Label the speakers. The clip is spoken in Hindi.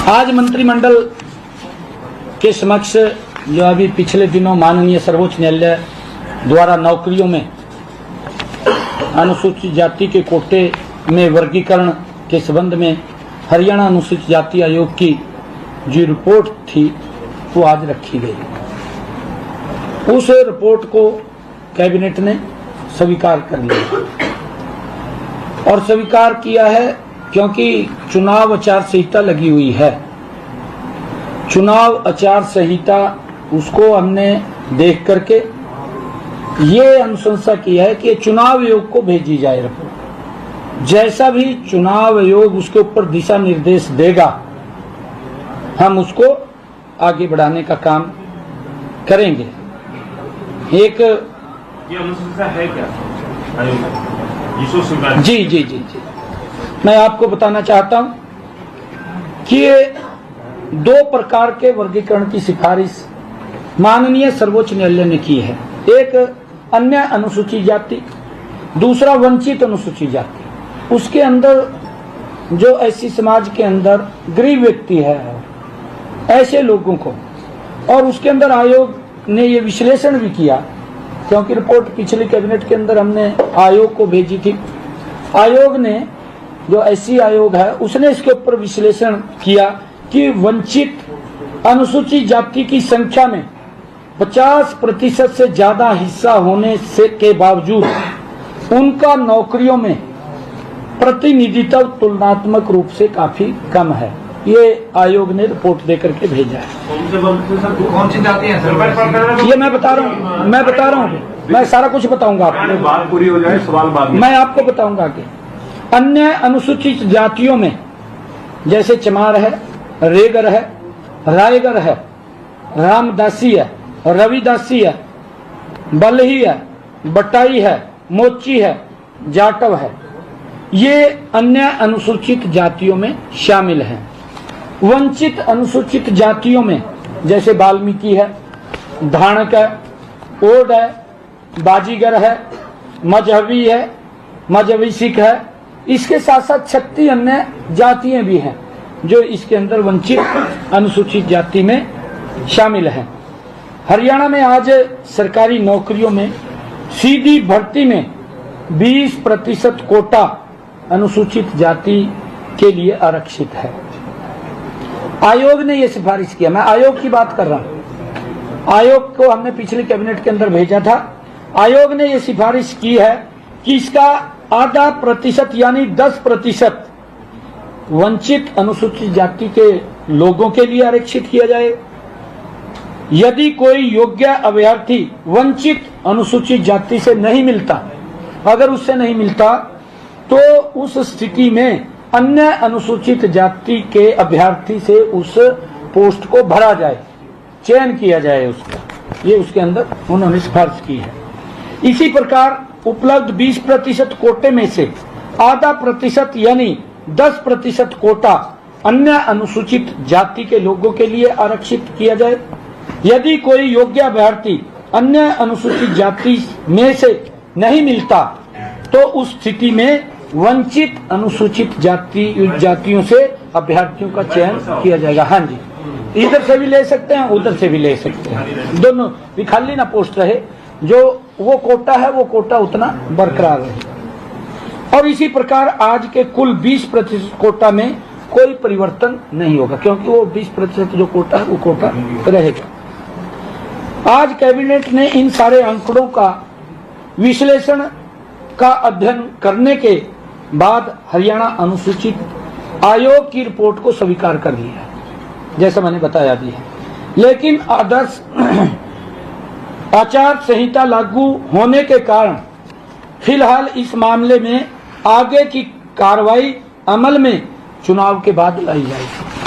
Speaker 1: आज मंत्रिमंडल के समक्ष जो अभी पिछले दिनों माननीय सर्वोच्च न्यायालय द्वारा नौकरियों में अनुसूचित जाति के कोटे में वर्गीकरण के संबंध में हरियाणा अनुसूचित जाति आयोग की जो रिपोर्ट थी वो आज रखी गई। उस रिपोर्ट को कैबिनेट ने स्वीकार कर लिया और स्वीकार किया है क्योंकि चुनाव आचार संहिता लगी हुई है। चुनाव आचार संहिता उसको हमने देख करके ये अनुशंसा की है कि चुनाव आयोग को भेजी जाए रिपोर्ट। जैसा भी चुनाव आयोग उसके ऊपर दिशा निर्देश देगा हम उसको आगे बढ़ाने का काम करेंगे। एक
Speaker 2: ये अनुशंसा है क्या आयोग?
Speaker 1: जी मैं आपको बताना चाहता हूं कि ये दो प्रकार के वर्गीकरण की सिफारिश माननीय सर्वोच्च न्यायालय ने की है। एक अन्य अनुसूचित जाति, दूसरा वंचित अनुसूचित जाति। उसके अंदर जो ऐसी समाज के अंदर गरीब व्यक्ति है ऐसे लोगों को, और उसके अंदर आयोग ने ये विश्लेषण भी किया क्योंकि रिपोर्ट पिछली कैबिनेट के अंदर हमने आयोग को भेजी थी। आयोग ने जो ऐसी आयोग है उसने इसके ऊपर विश्लेषण किया कि वंचित अनुसूचित जाति की संख्या में 50% से ज्यादा हिस्सा होने से के बावजूद उनका नौकरियों में प्रतिनिधित्व तुलनात्मक रूप से काफी कम है। ये आयोग ने रिपोर्ट देकर के भेजा है।
Speaker 2: कौन सी जाति है सर?
Speaker 1: ये मैं बता रहा हूँ मैं सारा कुछ बताऊंगा आपको।
Speaker 2: बात पूरी हो जाए सवाल बाद में
Speaker 1: मैं आपको बताऊंगा कि अन्य अनुसूचित जातियों में जैसे चमार है, रेगर है, रायगर है, रामदासी है, रविदासी है, बलही है, बटाई है, मोची है, जाटव है, ये अन्य अनुसूचित जातियों में शामिल हैं। वंचित अनुसूचित जातियों में जैसे वाल्मीकि है, धाणक है, ओड है, बाजीगर है, मजहबी है, मजहबी सिख है, इसके साथ साथ 36 अन्य जातियां भी हैं जो इसके अंदर वंचित अनुसूचित जाति में शामिल हैं। हरियाणा में आज सरकारी नौकरियों में सीधी भर्ती में 20% कोटा अनुसूचित जाति के लिए आरक्षित है। आयोग ने यह सिफारिश किया। मैं आयोग की बात कर रहा हूं। आयोग को हमने पिछली कैबिनेट के अंदर भेजा था। आयोग ने यह सिफारिश की है कि इसका आधा प्रतिशत यानी 10% वंचित अनुसूचित जाति के लोगों के लिए आरक्षित किया जाए। यदि कोई योग्य अभ्यर्थी वंचित अनुसूचित जाति से नहीं मिलता, अगर उससे नहीं मिलता तो उस स्थिति में अन्य अनुसूचित जाति के अभ्यर्थी से उस पोस्ट को भरा जाए, चयन किया जाए उसका। ये उसके अंदर उन्होंने सिफारिश की है। इसी प्रकार उपलब्ध 20% कोटे में से आधा प्रतिशत यानी 10% कोटा अन्य अनुसूचित जाति के लोगों के लिए आरक्षित किया जाए। यदि कोई योग्य अभ्यर्थी अन्य अनुसूचित जाति में से नहीं मिलता तो उस स्थिति में वंचित अनुसूचित जातियों से अभ्यर्थियों का चयन किया जाएगा। हाँ जी, इधर से भी ले सकते हैं, उधर से भी ले सकते हैं, दोनों भी खाली ना पोस्ट रहे। जो वो कोटा है वो कोटा उतना बरकरार रहे। और इसी प्रकार आज के कुल 20% कोटा में कोई परिवर्तन नहीं होगा क्योंकि वो 20% जो कोटा है वो कोटा रहेगा। आज कैबिनेट ने इन सारे आंकड़ों का विश्लेषण का अध्ययन करने के बाद हरियाणा अनुसूचित आयोग की रिपोर्ट को स्वीकार कर लिया है, जैसा मैंने बताया भी है। लेकिन आदर्श आचार संहिता लागू होने के कारण फिलहाल इस मामले में आगे की कार्रवाई अमल में चुनाव के बाद लाई जाएगी।